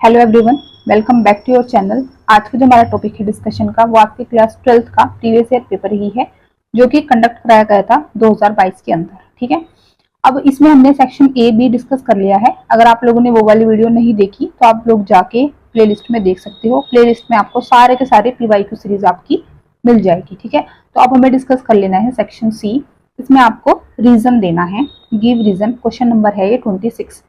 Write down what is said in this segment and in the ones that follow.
Hello everyone, welcome back to your channel. आज का जो हमारा टॉपिक है डिस्कशन का वो आपके क्लास 12th का प्रीवियस ईयर पेपर ही है जो कि कंडक्ट कराया गया था 2022 के अंदर। ठीक है, अब इसमें हमने सेक्शन ए बी डिस्कस कर लिया है। अगर आप लोगों ने वो वाली वीडियो नहीं देखी तो आप लोग जाके प्लेलिस्ट में देख सकते हो। प्लेलिस्ट में आपको सारे के सारे पीवाईक्यू सीरीज आपकी मिल जाएगी। ठीक है, तो अब हमें डिस्कस कर लेना है सेक्शन सी। इसमें आपको रीजन देना है, गिव रीजन। क्वेश्चन नंबर है ये 26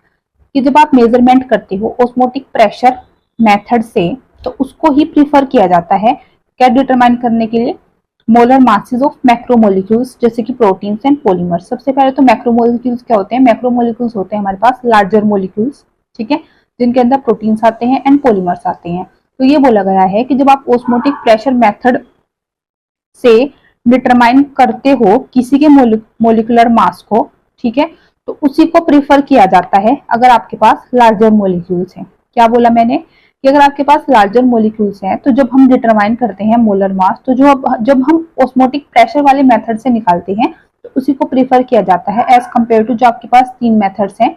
कि जब आप मेजरमेंट करते हो ऑस्मोटिक प्रेशर मेथड से तो उसको ही प्रीफर किया जाता है क्या डिटरमाइन करने के लिए? मोलर मासेस ऑफ मैक्रोमोलिक्यूल्स जैसे कि प्रोटीन्स एंड पॉलीमर्स। सबसे पहले तो मैक्रोमोलिक्यूल्स क्या होते हैं? मैक्रोमोलिक्यूल्स होते हैं हमारे पास लार्जर मोलिक्यूल्स, ठीक है, जिनके अंदर प्रोटीन्स आते हैं एंड पॉलीमर्स आते हैं। तो ये बोला गया है कि जब आप ऑस्मोटिक प्रेशर मेथड से डिटरमाइन करते हो किसी के मोलिकुलर मास को, ठीक है, तो उसी को प्रीफर किया जाता है अगर आपके पास लार्जर मोलिक्यूल्स हैं। क्या बोला मैंने कि अगर आपके पास लार्जर मोलिक्यूल्स हैं तो जब हम डिटरमाइन करते हैं मोलर मास तो जब हम ऑस्मोटिक प्रेशर वाले मेथड से निकालते हैं तो उसी को प्रीफर किया जाता है एज कम्पेयर टू जो आपके पास तीन मेथड्स हैं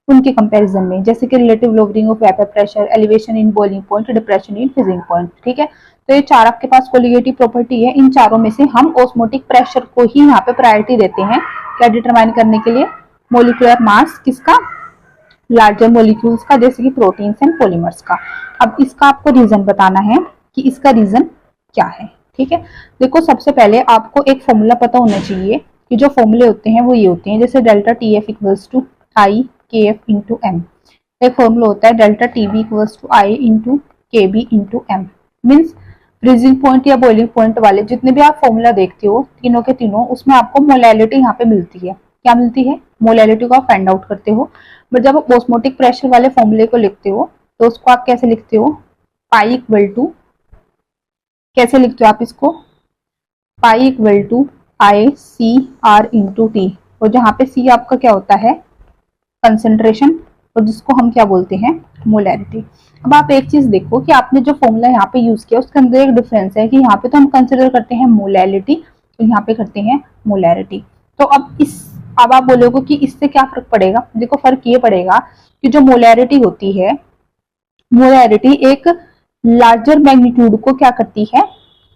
उनके कंपैरिजन में, जैसे कि relative lowering of vapour pressure, elevation in boiling point, depression in freezing point. ठीक है, तो ये चार आपके पास कोलिगेटिव प्रॉपर्टी है। इन चारों में से हम ऑस्मोटिक प्रेशर को ही यहाँ पे प्रायोरिटी देते हैं क्या डिटरमाइन करने के लिए? मोलिकुलर मास किसका? लार्जर मोलिक्यूल्स का, जैसे कि प्रोटीन्स एंड पॉलीमर्स का। अब इसका आपको रीजन बताना है कि इसका रीजन क्या है। ठीक है, देखो सबसे पहले आपको एक फॉर्मूला पता होना चाहिए कि जो फॉर्मूले होते हैं वो ये होते हैं, जैसे delta T F equals to I K F into M. एक फॉर्मूला होता है delta T B equals to I into K B into M. Means freezing point या बॉइलिंग पॉइंट वाले जितने भी आप फॉर्मूला देखते हो तीनों के तीनों, उसमें आपको मोलैलिटी यहाँ पे मिलती है। क्या मिलती है? मोलैलिटी को आप फाइंड आउट करते हो। बट जब आप ऑस्मोटिक प्रेशर वाले फॉर्मूले को लिखते हो तो उसको आप कैसे लिखते हो? पाई इक्वल टू, कैसे लिखते हो आप इसको? Pi equal to i C R into T. और जहाँ पे सी आपका क्या होता है? कंसेंट्रेशन, और जिसको हम क्या बोलते हैं? मोलैरिटी। अब आप एक चीज देखो कि आपने जो फॉर्मूला यहाँ पे यूज किया उसके अंदर एक डिफरेंस है कि यहाँ पे तो हम कंसिडर करते हैं मोलैलिटी तो यहाँ पे करते हैं मोलैरिटी। तो अब आप बोलोगे कि इससे क्या फर्क पड़ेगा? देखो फर्क ये पड़ेगा कि जो मोलैरिटी होती है, मोलैरिटी एक लार्जर मैग्नीट्यूड को क्या करती है?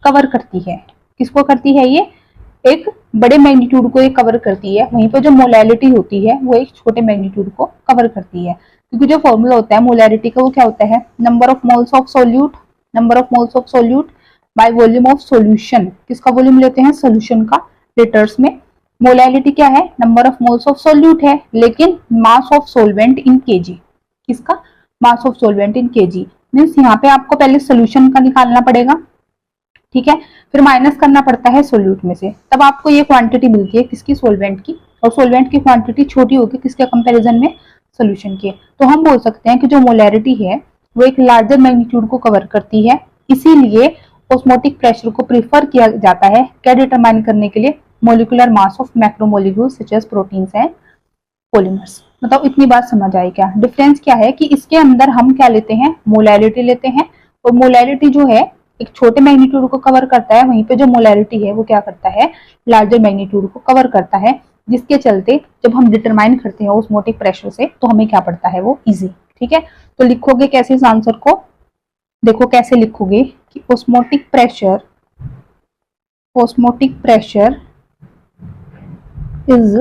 कवर करती है। किसको करती है? ये एक बड़े मैग्नीट्यूड को ये कवर करती है। वहीं पर जो मोलैलिटी होती है वो एक छोटे मैग्नीट्यूड को कवर करती है, क्योंकि जो फॉर्मूला होता है मोलैरिटी का वो क्या होता है? Number of moles of solute, number of moles of solute by volume of solution. किसका वॉल्यूम लेते हैं? सोल्यूशन का, लीटर्स में। मोलैलिटी क्या है? Number of moles of solute है, लेकिन mass of solvent in KG. किसका? Mass of solvent in KG. Means यहाँ पे आपको पहले सोल्यूशन का निकालना पड़ेगा, ठीक है, फिर माइनस करना पड़ता है सोल्यूट में से, तब आपको ये क्वांटिटी मिलती है किसकी? सोलवेंट की। और सोलवेंट की क्वांटिटी छोटी होगी किसके कंपैरिजन में? सोल्यूशन के। तो हम बोल सकते हैं कि जो मोलैरिटी है वो एक लार्जर मैग्नीट्यूड को कवर करती है, इसीलिए ऑस्मोटिक प्रेशर को प्रीफर किया जाता है क्या डिटरमाइन करने के लिए? Molecular mass of macromolecules such as proteins and polymers. मतलब इतनी बात समझ आई क्या? डिफरेंस क्या है कि इसके अंदर हम क्या लेते हैं? मोलैरिटी लेते हैं, और मोलैरिटी जो है एक छोटे मैग्नीट्यूड को कवर करता है, वहीं पे जो मोलैरिटी है वो क्या करता है? लार्जर मैग्नीट्यूड को कवर करता है, जिसके चलते जब हम डिटरमाइन करते हैं ऑस्मोटिक प्रेशर से तो हमें क्या पड़ता है? वो इजी। ठीक है, तो लिखोगे कैसे इस आंसर को? देखो कैसे लिखोगे कि osmotic pressure is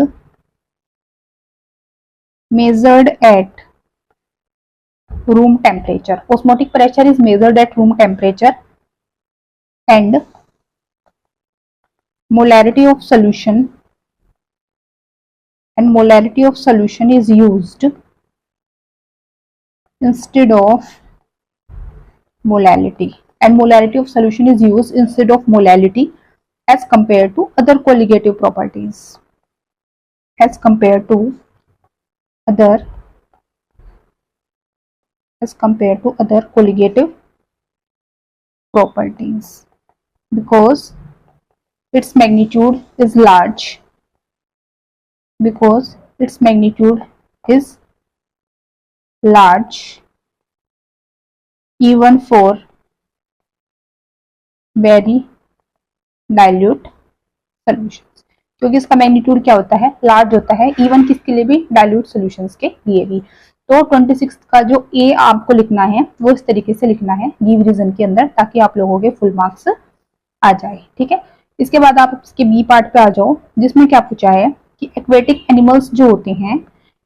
measured at room temperature. Osmotic pressure is measured at room temperature and molarity of solution is used instead of molality, and molarity of solution is used instead of molality as compared to other colligative properties, as compared to other colligative properties, because its magnitude is large, even for very dilute solutions। क्योंकि इसका magnitude क्या होता है? Large होता है, even किसके लिए भी? डाइल्यूट सॉल्यूशंस के लिए भी। तो 26 का जो ए आपको लिखना है वो इस तरीके से लिखना है गिव रीजन के अंदर, ताकि आप लोगों के फुल मार्क्स आ जाए। ठीक है, इसके बाद आप इसके बी पार्ट पे आ जाओ, जिसमें क्या पूछा है कि एक्वेटिक एनिमल्स जो होते हैं,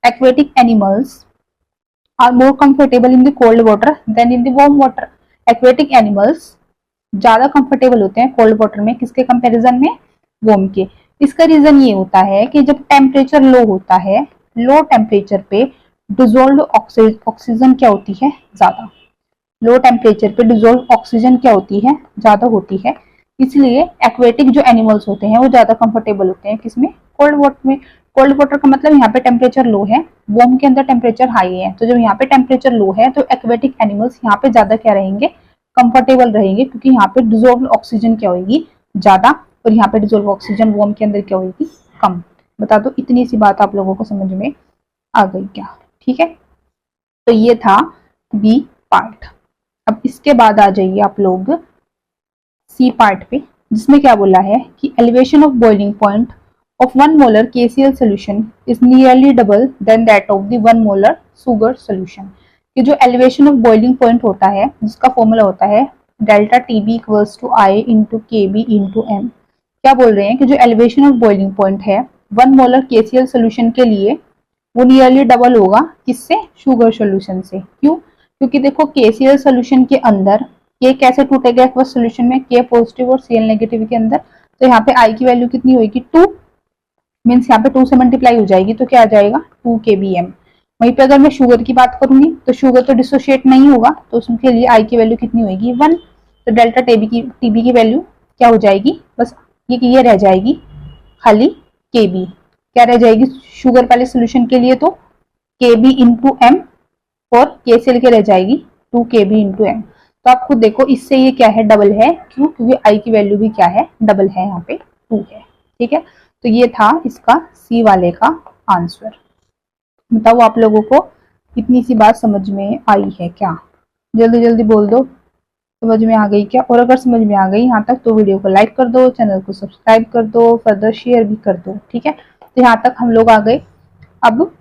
aquatic animals are more comfortable in the cold water than in the warm water. Aquatic animals ज्यादा कंफर्टेबल होते हैं कोल्ड वाटर में, किसके कंपैरिजन में, वार्म के। इसका रीजन ये होता है कि जब टेम्परेचर लो होता है, लो टेम्परेचर पे डिजोल्व ऑक्सीजन क्या होती है, ज्यादा। लो टेम्परेचर पे डिजोल्व ऑक्सीजन क्या होती है, ज्यादा होती है। इसलिए एक्वेटिक जो एनिमल्स होते हैं वो ज्यादा कंफर्टेबल होते हैं किसमें, कोल्ड वाटर में। कोल्ड वाटर का मतलब यहाँ पे टेम्परेचर लो है, वार्म के अंदर टेम्परेचर हाई है। तो जब यहाँ पे टेम्परेचर लो है तो एक्वेटिक एनिमल्स यहाँ पे ज्यादा क्या रहेंगे, कंफर्टेबल रहेंगे, क्योंकि यहाँ पे डिजोल्व ऑक्सीजन क्या होगी, ज्यादा, और यहाँ पे डिजोल्व ऑक्सीजन वार्म के अंदर क्या होगी, कम। बता दो इतनी सी बात आप लोगों को समझ में आ गई क्या। ठीक है, तो ये था बी पार्ट। अब इसके बाद आ जाइए आप लोग सी पार्ट पे, जिसमें क्या बोला है कि elevation of boiling point of 1 molar KCl solution is nearly double than that of the 1 molar sugar solution। कि जो एलिवेशन ऑफ बॉइलिंग पॉइंट होता है, जिसका फॉर्मूला होता है delta TB equals to I into KB into M। क्या बोल रहे हैं कि जो एलिवेशन ऑफ बॉइलिंग पॉइंट है 1 मोलर KCl सोल्यूशन के लिए, वो नियरली डबल होगा किससे, शुगर सोल्यूशन से। क्यों, क्योंकि देखो KCl सोल्यूशन के अंदर K कैसे टूटेगा एक्वस सोल्यूशन में, K पॉजिटिव और Cl नेगेटिव के अंदर, तो यहाँ पे I की वैल्यू कितनी होगी, 2, मीन्स यहाँ पे 2 से मल्टीप्लाई हो जाएगी, तो क्या आ जाएगा 2 kbm। वहीं पे अगर मैं शुगर की बात करूंगी तो शुगर तो डिसोशिएट नहीं होगा, तो उसके लिए I की वैल्यू कितनी होगी, 1। तो डेल्टा TB की वैल्यू क्या हो जाएगी, बस ये रह जाएगी खाली KB। क्या रह जाएगी शुगर वाले सोल्यूशन के लिए, तो KB इंटू M, और KCl के रह जाएगी 2 KB इंटू M। तो आप खुद देखो इससे ये क्या है, डबल है। क्यों, क्योंकि I की वैल्यू भी क्या है, डबल है, यहाँ पे 2 है। ठीक है, तो ये था इसका सी वाले का आंसर। बताओ आप लोगों को इतनी सी बात समझ में आई है क्या, जल्दी जल्दी बोल दो, समझ में आ गई क्या। और अगर समझ में आ गई यहाँ तक तो वीडियो को लाइक कर दो, चैनल को सब्सक्राइब कर दो, फर्दर शेयर भी कर दो। ठीक है, तो यहाँ तक हम लोग आ गए। अब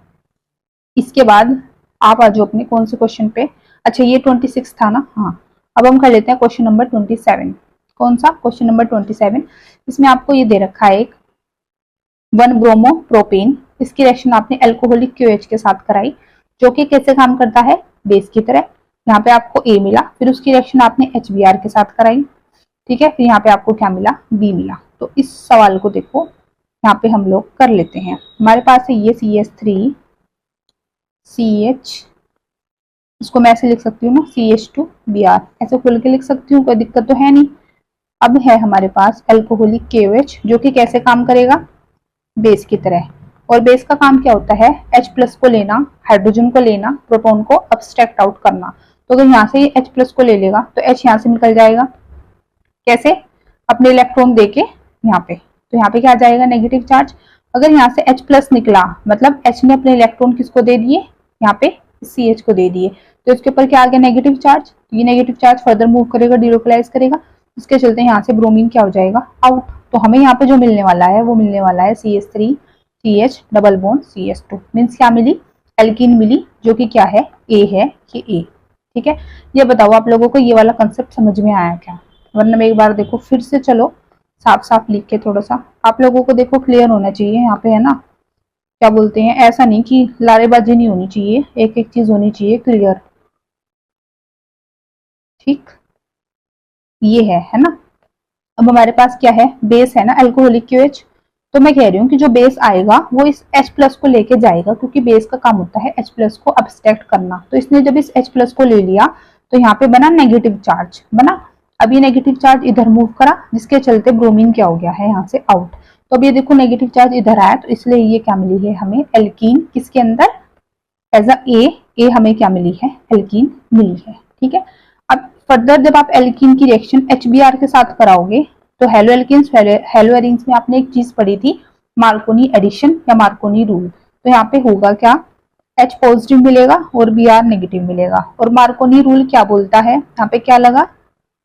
इसके बाद आप आ जाओ अपने कौन से क्वेश्चन पे। अच्छा ये 26 था ना, हाँ। अब हम कर लेते हैं क्वेश्चन नंबर 27। कौन सा, क्वेश्चन नंबर 27। इसमें आपको ये दे रखा है एक 1 ब्रोमो प्रोपेन, इसकी रिएक्शन आपने अल्कोहलिक QH के साथ कराई, जो कि कैसे काम करता है, बेस की तरह। यहाँ पे आपको A मिला, फिर उसकी रिएक्शन आपने HBr के साथ कराई। ठीक है, फिर यहाँ पे आपको क्या मिला, B मिला। तो इस सवाल को देखो यहाँ पे हम लोग कर लेते हैं। हमारे पास है ये CH3 CH, इसको मैं ऐसे लिख सकती हूँ ना, CH2Br, ऐसे खुल के लिख सकती हूँ, कोई दिक्कत तो है नहीं। अब है हमारे पास अल्कोहलिक KOH, जो कि कैसे काम करेगा, बेस की तरह। और बेस का काम क्या होता है, H+ को लेना, हाइड्रोजन को लेना, प्रोटॉन को अब्स्ट्रैक्ट आउट करना। तो अगर यहाँ से ये H+ को ले लेगा तो H यहाँ से निकल जाएगा, कैसे, अपने इलेक्ट्रॉन देके यहाँ पे, तो यहाँ पे क्या आ जाएगा, नेगेटिव चार्ज। अगर यहाँ से H+ निकला, मतलब H ने अपने इलेक्ट्रॉन किसको दे दिए, यहाँ पे CH को दे दिए, तो इसके ऊपर क्या आ गया, नेगेटिव चार्ज। ये नेगेटिव चार्ज फर्दर मूव करेगा, डिलोकलाइज करेगा, इसके चलते यहाँ से ब्रोमीन क्या हो जाएगा, आउट। तो हमें यहाँ पे जो मिलने वाला है वो मिलने वाला है CH3 CH double bond CH2, means क्या मिली, एल्कीन मिली, जो कि क्या है, A है, ये A। ठीक है, ये बताओ आप लोगों को ये वाला कंसेप्ट समझ में आया क्या, वरना मैं एक बार देखो फिर से चलो साफ साफ लिख के, थोड़ा सा आप लोगों को देखो क्लियर होना चाहिए यहाँ पे, है ना। क्या बोलते हैं, ऐसा नहीं कि लारेबाजी नहीं होनी चाहिए, एक एक चीज होनी चाहिए क्लियर। ठीक, ये है ना। अब हमारे पास क्या है, बेस है ना, अल्कोहलिक QH। तो मैं कह रही हूँ कि जो बेस आएगा वो इस H+ को लेके जाएगा, क्योंकि बेस का काम होता है H+ को अब्स्ट्रैक्ट करना। तो इसने जब इस H+ को ले लिया तो यहाँ पे बना नेगेटिव चार्ज, बना। अब ये नेगेटिव चार्ज इधर मूव करा, जिसके चलते ब्रोमीन क्या हो गया है, यहाँ से आउट। तो अब ये देखो नेगेटिव चार्ज इधर आया, तो इसलिए ये क्या मिली है हमें, एल्कीन, किसके अंदर, एज अ ए हमें क्या मिली है, एल्कीन मिली है। ठीक है, अब फर्दर जब आप एल्कीन की रिएक्शन HBr के साथ कराओगे तो हेलो एल्कीन्स, हेलो एरिन्स में आपने एक चीज पढ़ी थी, मार्कोनी एडिशन या मार्कोनी रूल। तो यहाँ पे होगा क्या, H पॉजिटिव मिलेगा और Br नेगेटिव मिलेगा। और मार्कोनी रूल क्या बोलता है, यहाँ पे क्या लगा,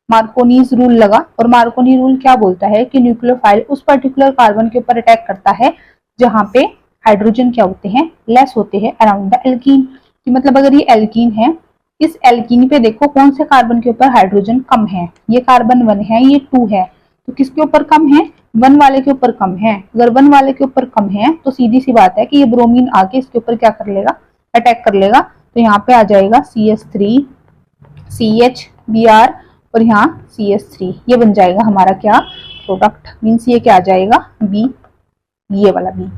मार्कोनीज रूल लगा। और मार्कोनी रूल क्या बोलता है कि न्यूक्लियोफाइल उस पर्टिकुलर कार्बन के ऊपर अटैक करता है जहां पे हाइड्रोजन क्या होते हैं, लेस होते हैं अराउंड द एल्कीन। कि मतलब अगर ये एल्कीन है, इस एल्कीन पे देखो कौन से कार्बन के ऊपर हाइड्रोजन कम है, ये कार्बन 1 है, ये 2 है, तो किसके ऊपर कम है, 1 वाले के ऊपर कम है। अगर 1 वाले के ऊपर कम है तो सीधी सी बात है कि ये ब्रोमीन आके इसके ऊपर क्या कर लेगा, अटैक कर लेगा। तो यहाँ पे आ जाएगा CH3 CHBr और यहाँ CH3, ये बन जाएगा हमारा क्या, प्रोडक्ट। मीन्स ये क्या आ जाएगा, बी, ये वाला बी।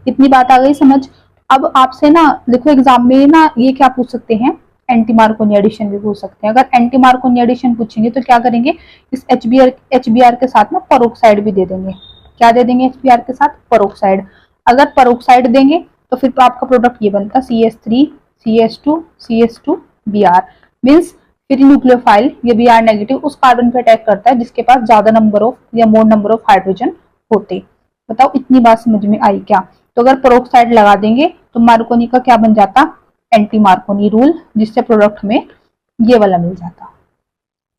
इतनी बात आ गई समझ। अब आपसे ना देखो एग्जाम में ना ये क्या पूछ सकते हैं, एंटी मार्कोनी एडिशन भी पूछ सकते हैं। अगर एंटी मार्कोनी एडिशन पूछेंगे तो क्या करेंगे, इस HBr के साथ ना पेरोक्साइड भी दे देंगे। क्या दे देंगे HBr के साथ, पेरोक्साइड। अगर पेरोक्साइड देंगे तो फिर तो आपका प्रोडक्ट ये बनता CH3 CH2 CH2Br। मीन्स फिर न्यूक्लियोफाइल ये Br नेगेटिव उस कार्बन पे अटैक करता है जिसके पास ज्यादा नंबर ऑफ या मोर नंबर ऑफ हाइड्रोजन होते। बताओ इतनी बात समझ में आई क्या। तो अगर पेरोक्साइड लगा देंगे तो मार्कोनी का क्या बन जाता, एंटी मार्कोनी रूल, जिससे प्रोडक्ट में ये वाला मिल जाता।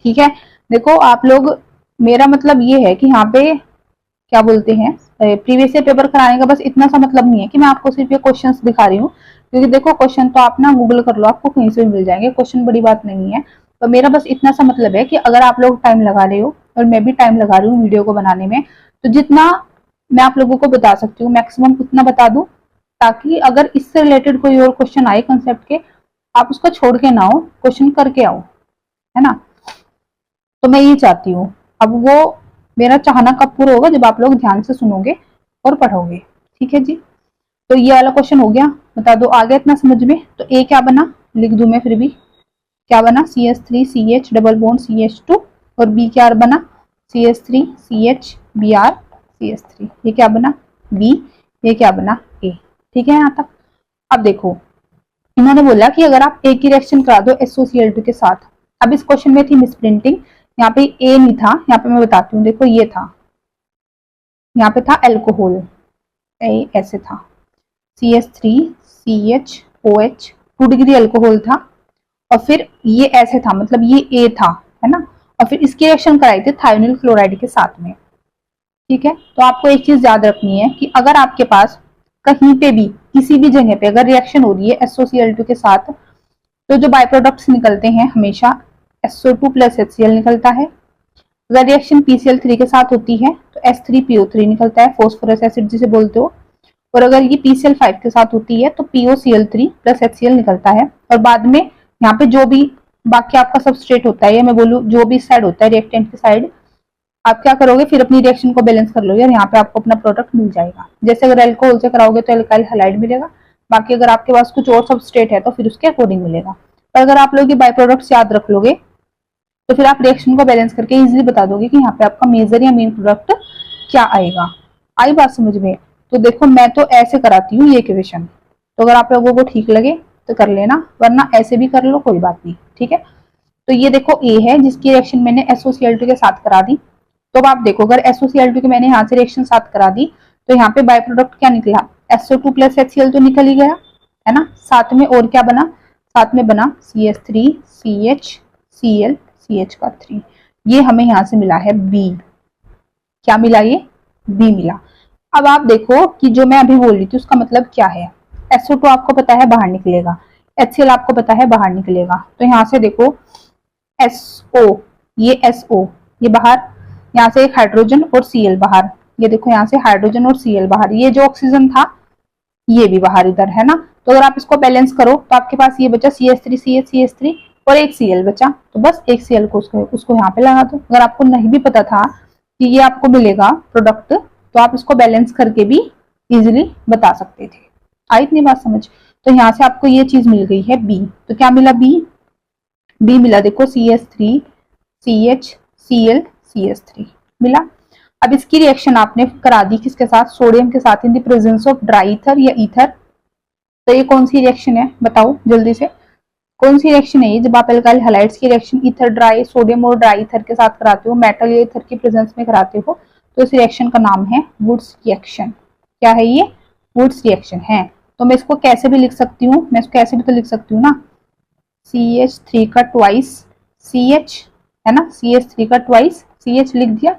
ठीक है, देखो आप लोग, मेरा मतलब ये है कि यहाँ पे क्या बोलते हैं, प्रीवियस ईयर पेपर कराने का बस इतना सा मतलब नहीं है कि मैं आपको सिर्फ ये क्वेश्चंस दिखा रही हूँ, क्योंकि देखो क्वेश्चन तो आप ना गूगल कर लो, आपको कहीं से भी मिल जाएंगे, क्वेश्चन बड़ी बात नहीं है। तो मेरा बस इतना सा मतलब है कि अगर आप लोग टाइम लगा रहे हो और मैं भी टाइम लगा रही हूँ वीडियो को बनाने में, तो जितना मैं आप लोगों को बता सकती हूँ मैक्सिमम उतना बता दूं, ताकि अगर इससे रिलेटेड कोई और क्वेश्चन आए कंसेप्ट के, आप उसको छोड़ के ना हो, क्वेश्चन करके आओ, है ना। तो मैं ये चाहती हूँ। अब वो मेरा चाहना कब पूरा होगा, जब आप लोग ध्यान से सुनोगे और पढ़ोगे। ठीक है जी, तो ये वाला क्वेश्चन हो गया, बता दो आ गया इतना समझ में। तो ए क्या बना, लिख दूं मैं फिर भी, क्या बना CH3 CH double bond CH2, और बी क्या बना CH3 CHBr CH3, ये क्या बना बी, ये क्या बना ए। ठीक है यहाँ तक। अब देखो इन्होंने बोला कि अगर आप एक ही रिएक्शन करा दो SOCl2 के साथ। अब इस क्वेश्चन में थी मिसप्रिंटिंग, यहाँ पे ए नहीं था, यहाँ पे मैं बताती हूँ, देखो ये था, यहाँ पे था अल्कोहल, ऐसे था CH3 CHOH 2 डिग्री अल्कोहल था, और फिर ये ऐसे था, मतलब ये ए था, है ना, और फिर इसकी रिएक्शन कराई थी थायोनिल क्लोराइड के साथ में। ठीक है, तो आपको एक चीज याद रखनी है कि अगर आपके पास कहीं पे भी किसी भी जगह पे अगर रिएक्शन हो रही है SOCl2 के साथ, तो जो बाय प्रोडक्ट्स निकलते हैं हमेशा SO2 प्लस HCl निकलता है। अगर रिएक्शन PCl3 के साथ होती है तो S3PO3 निकलता है, फॉस्फोरस एसिड जिसे बोलते हो। और अगर ये PCl5 के साथ होती है तो POCl3 प्लस HCl निकलता है। और बाद में यहाँ पे जो भी बाकी आपका सबस्ट्रेट होता है, या मैं बोलूँ जो भी साइड होता है रिएक्टेंट की साइड, आप क्या करोगे फिर अपनी रिएक्शन को बैलेंस कर लोगे और यहाँ पे आपको अपना प्रोडक्ट मिल जाएगा। जैसे अगर अल्कोहल से कराओगे तो अल्काइल हैलाइड मिलेगा, बाकी अगर आपके पास कुछ और सबस्ट्रेट है तो फिर उसके अकॉर्डिंग मिलेगा। पर अगर आप लोग ये बाय प्रोडक्ट्स याद रख लोगे तो फिर आप रिएक्शन को बैलेंस करके इजीली बता दोगे कि यहाँ पे आपका मेजर या मेन प्रोडक्ट क्या आएगा। आई बात समझ में। तो देखो मैं तो ऐसे कराती हूँ ये क्वेश्चन, तो अगर आप लोगों को ठीक लगे तो कर लेना, वरना ऐसे भी कर लो, कोई बात नहीं। ठीक है, तो ये देखो ए है जिसकी रिएक्शन मैंने SOCl2 के साथ करा दी। तो अब आप देखो अगर SOCl2 के मैंने यहाँ से रिएक्शन साथ करा दी तो यहाँ पे बाय प्रोडक्ट क्या निकला, SO2 प्लस HCl तो निकल ही गया, है ना। साथ में और क्या बना, साथ में बना CH3 CHCl CH का 3, ये हमें यहाँ से मिला है B। क्या मिला, ये B मिला। अब आप देखो कि जो मैं अभी बोल रही थी उसका मतलब क्या है। SO2 आपको पता है बाहर निकलेगा, HCl आपको पता है बाहर निकलेगा, तो यहाँ से देखो SO, ये SO ये बाहर, यहाँ से एक हाइड्रोजन और Cl बाहर, ये देखो यहाँ से हाइड्रोजन और Cl बाहर, ये जो ऑक्सीजन था ये भी बाहर इधर, है ना। तो अगर आप इसको बैलेंस करो तो आपके पास ये बचा CH3 CH CH3 और एक Cl बचा, तो बस एक Cl को उसको यहाँ पे लगा दो। अगर आपको नहीं भी पता था कि ये आपको मिलेगा प्रोडक्ट तो आप इसको बैलेंस करके भी इजिली बता सकते थे। आई इतनी बात समझ। तो यहाँ से आपको ये चीज मिल गई है B। तो क्या मिला B मिला, देखो CH3 CHCl CH3 मिला। अब इसकी रिएक्शन आपने करा दी किसके साथ, सोडियम के साथ, in the presence of dry ether या ईथर। तो ये कौन सी रिएक्शन है बताओ जल्दी से, कौन सी रिएक्शन है ये, जब आप एल्काइल हैलाइड्स की रिएक्शन ईथर ड्राई, सोडियम और ड्राई ईथर के साथ कराते हो, मेटल या ईथर की प्रेजेंस में कराते हो, तो इस रिएक्शन का नाम है वुड्स रिएक्शन। क्या है ये, वुड्स रिएक्शन है। तो मैं इसको कैसे भी लिख सकती हूँ, मैं इसको कैसे भी तो लिख सकती हूँ ना, CH3 का ट्वाइस CH, है ना, CH3 का ट्वाइस CH लिख दिया।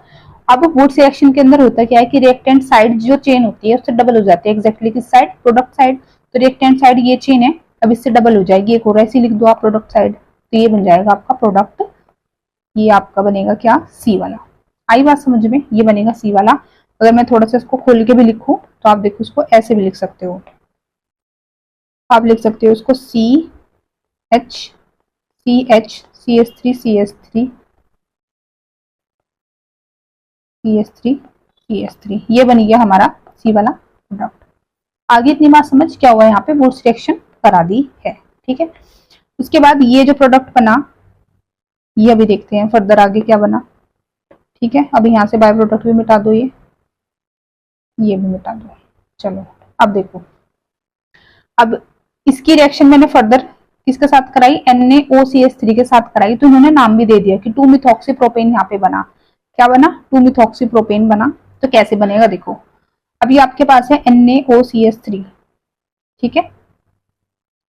अब वुड्स रिएक्शन के अंदर होता क्या है कि रिएक्टेंट साइड जो चेन होती है उससे डबल हो जाती है, एग्जैक्टली किस साइड, प्रोडक्ट साइड। तो रिएक्टेंट साइड ये चेन है, अब इससे डबल हो जाएगी, एक और ऐसी लिख दो आप प्रोडक्ट साइड, तो ये बन जाएगा आपका प्रोडक्ट, ये आपका बनेगा क्या, सी वाला। आई बात समझ में, ये बनेगा सी वाला। अगर मैं थोड़ा सा इसको खोल के भी लिखूं तो आप देखो इसको ऐसे भी लिख सकते हो, आप लिख सकते हो इसको CH CH CS3 CS3 ये बन गया हमारा सी वाला प्रोडक्ट। आगे इतनी बात समझ, क्या हुआ यहाँ पे वुड्स रिएक्शन करा दी है, ठीक है। उसके बाद ये जो प्रोडक्ट बना, ये अभी देखते हैं फर्दर आगे क्या बना, ठीक है। अब यहाँ से बाय प्रोडक्ट भी मिटा दो, ये भी मिटा दो। चलो अब देखो, अब इसकी रिएक्शन मैंने फर्दर किसके साथ कराई, NaOCH3 के साथ कराई, तो इन्होंने नाम भी दे दिया कि 2-मिथॉक्सीप्रोपेन यहाँ पे बना। क्या बना, 2-मिथॉक्सीप्रोपेन बना। तो कैसे बनेगा देखो, अभी आपके पास है NaOCH3, ठीक है,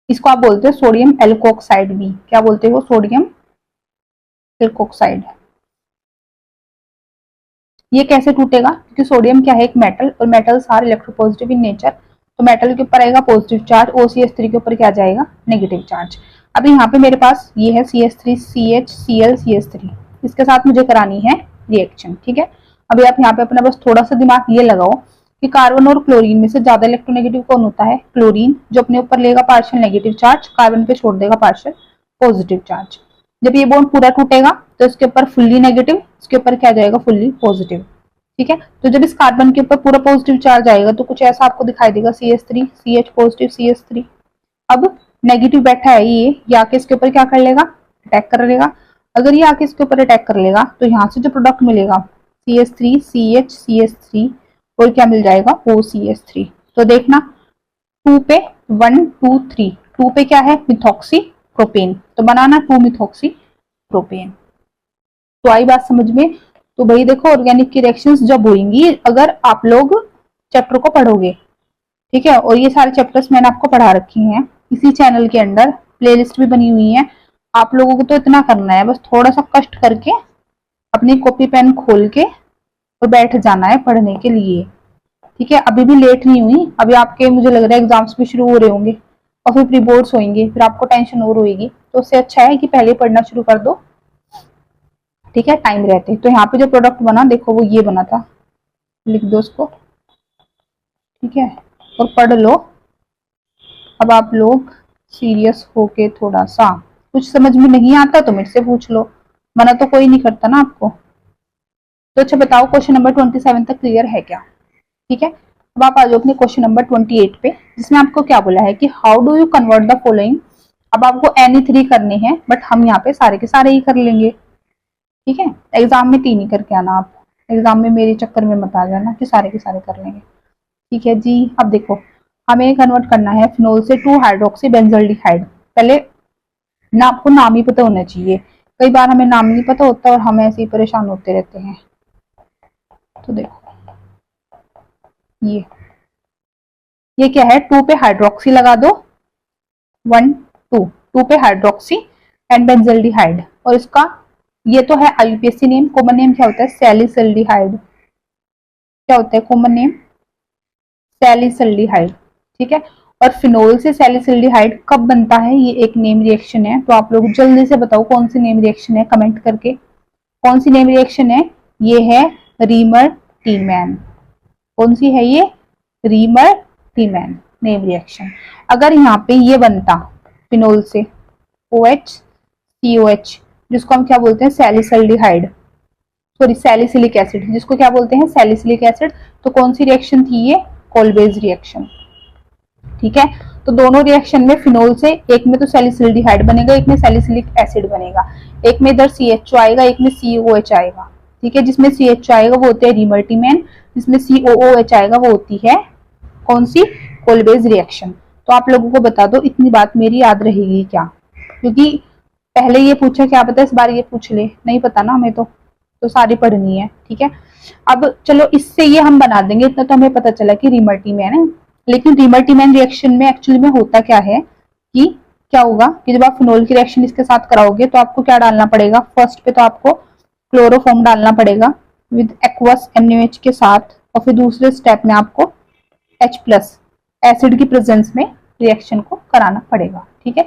इसको आप बोलते हो सोडियम एल्कोक्साइड भी, क्या बोलते हो, सोडियम एल्कोक्साइड। ये कैसे टूटेगा, क्योंकि सोडियम क्या है, एक मेटल, और metals are electropositive in nature, तो मेटल के ऊपर आएगा पॉजिटिव चार्ज, OCH3 के ऊपर क्या जाएगा, नेगेटिव चार्ज। अब यहाँ पे मेरे पास ये है CH3 CHCl CH3, इसके साथ मुझे करानी है रिएक्शन, ठीक है। अभी आप यहाँ पे अपना बस थोड़ा सा दिमाग ये लगाओ कि कार्बन और क्लोरीन में से ज्यादा इलेक्ट्रोनेगेटिव कौन होता है, क्लोरीन, जो अपने ऊपर लेगा पार्शियल नेगेटिव चार्ज, कार्बन पे छोड़ देगा पार्शियल पॉजिटिव चार्ज। जब ये बॉन्ड पूरा टूटेगा तो इसके ऊपर फुल्ली नेगेटिव, इसके ऊपर क्या जाएगा, फुल्ली पॉजिटिव, ठीक है। तो जब इस कार्बन के ऊपर पूरा पॉजिटिव चार्ज आएगा तो कुछ ऐसा आपको दिखाई देगा, CH3 CH पॉजिटिव CH3। अब नेगेटिव बैठा है ये आके इसके ऊपर क्या कर लेगा, अटैक कर लेगा। अगर ये आके इसके ऊपर अटैक कर लेगा तो यहाँ से जो प्रोडक्ट मिलेगा CH3 CH CH3 और क्या मिल जाएगा, OCH3। तो देखना 2 पे 1 2 3, 2 पे क्या है, मिथॉक्सी प्रोपेन, तो बनाना 2-मिथॉक्सी प्रोपेन। तो आई बात समझ में। तो भाई देखो ऑर्गेनिक की रिएक्शंस जब होंगी अगर आप लोग चैप्टर को पढ़ोगे, ठीक है, और ये सारे चैप्टर्स मैंने आपको पढ़ा रखी हैं इसी चैनल के अंदर, प्लेलिस्ट भी बनी हुई है। आप लोगों को तो इतना करना है, बस थोड़ा सा कष्ट करके अपनी कॉपी पेन खोल के और बैठ जाना है पढ़ने के लिए, ठीक है। अभी भी लेट नहीं हुई, अभी आपके मुझे लग रहा है एग्जाम्स भी शुरू हो रहे होंगे और फिर प्री बोर्ड्स होंगे, फिर आपको टेंशन और होगी, तो उससे अच्छा है कि पहले पढ़ना शुरू कर दो, ठीक है, टाइम रहते। तो यहाँ पे जो प्रोडक्ट बना देखो वो ये बना था, लिख दो उसको, ठीक है, और पढ़ लो। अब आप लोग सीरियस होके थोड़ा सा, कुछ समझ में नहीं आता तो मेरे से पूछ लो, मना तो कोई नहीं करता ना आपको। तो अच्छा बताओ क्वेश्चन नंबर 27 तक क्लियर है क्या, ठीक है। अब आप आ जाओ अपने क्वेश्चन नंबर 28 पे, जिसमें आपको क्या बोला है कि how do you convert the following. अब आपको एनी 3 करने हैं, बट हम यहाँ पे सारे के सारे ही कर लेंगे, ठीक है। एग्जाम में 3 ही करके आना आप, एग्जाम में मेरे चक्कर में मत आ जाना कि सारे के सारे कर लेंगे, ठीक है जी। अब देखो हमें कन्वर्ट करना है फिनोल से 2-हाइड्रोक्सी बेंजल्डिहाइड। पहले ना आपको नाम ही पता होना चाहिए, कई बार हमें नाम नहीं पता होता और हम ऐसे ही परेशान होते रहते हैं। तो देखो ये क्या है, 2 पे हाइड्रोक्सी लगा दो, 1 2 पे हाइड्रोक्सी एंड बेंजल्डिहाइड, और इसका ये तो है IUPAC नेम, कॉमन नेम क्या होता है, सैलिसिल्डिहाइड। क्या होता है कॉमन नेम, सैलिसिल्डिहाइड, ठीक है। और फिनोल से सैलिसिल्डिहाइड कब बनता है, ये एक नेम रिएक्शन है। तो आप लोग जल्दी से बताओ कौन सी नेम रिएक्शन है, कमेंट करके कौन सी नेम रिएक्शन है। ये है रीमर टीमैन। कौन सी है ये, रीमर टीमैन नेम रिएक्शन। अगर यहाँ पे ये बनता फिनोल से OH COH, जिसको हम क्या बोलते हैं, सैलिसिल्डिहाइड, सॉरी सैलिसिलिक एसिड, जिसको क्या बोलते हैं, सैलिसिलिक एसिड, तो कौन सी रिएक्शन थी ये, कोलबेज रिएक्शन, ठीक है। तो दोनों रिएक्शन में फिनोल से एक में तो सैलिसिल्डिहाइड बनेगा, एक में सैलिसिलिक एसिड बनेगा, एक में इधर CHO आएगा, एक में COH आएगा, ठीक है। जिसमें CHO आएगा वो होते हैं रीमर्टीमैन, जिसमें COOH आएगा वो होती है कौन सी, कोलबेज रिएक्शन। तो आप लोगों को बता दो, इतनी बात मेरी याद रहेगी क्या, क्योंकि पहले ये पूछा, क्या पता इस बार ये पूछ ले, नहीं पता ना हमें, तो सारी पढ़नी है, ठीक है। अब चलो इससे ये हम बना देंगे, इतना तो हमें पता चला कि रीमर्टीमैन है। लेकिन रीमर्टीमैन रिएक्शन में एक्चुअली में होता क्या है कि क्या होगा कि जब आप फिनोल की रिएक्शन इसके साथ कराओगे तो आपको क्या डालना पड़ेगा, फर्स्ट पे तो आपको क्लोरोफॉर्म डालना पड़ेगा विद एक्वस NaOH के साथ, और फिर दूसरे स्टेप में आपको H+ एसिड की प्रेजेंस में रिएक्शन को कराना पड़ेगा। ठीक है,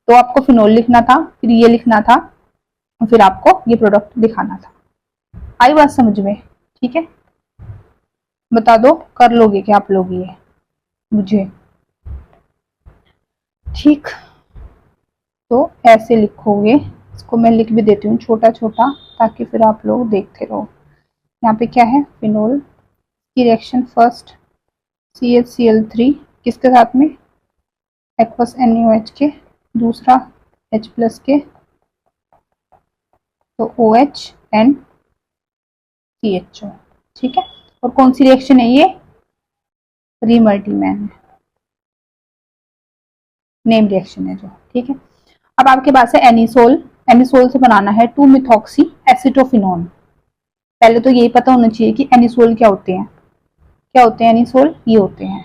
तो आपको फिनोल लिखना था, फिर ये लिखना था, फिर आपको ये प्रोडक्ट दिखाना था। आई बात समझ में? ठीक है, बता दो कर लोगे क्या आप लोग ये मुझे? ठीक, तो ऐसे लिखोगे, इसको मैं लिख भी देती हूँ छोटा छोटा ताकि फिर आप लोग देखते रहो। यहाँ पे क्या है, फिनोल की रिएक्शन फर्स्ट CHCl3 किसके साथ में, एक्वस NaOH के, दूसरा H+ के, तो OH एंड CHO। ठीक है, और कौन सी रिएक्शन है ये, रीमल्टीमैन नेम रिएक्शन है जो। ठीक है, अब आपके पास है एनिसोल। एनिसोल से बनाना है 2-मिथॉक्सी एसिटोफिनोन। पहले तो यही पता होना चाहिए कि एनिसोल क्या होते हैं। क्या होते हैं एनिसोल, ये होते हैं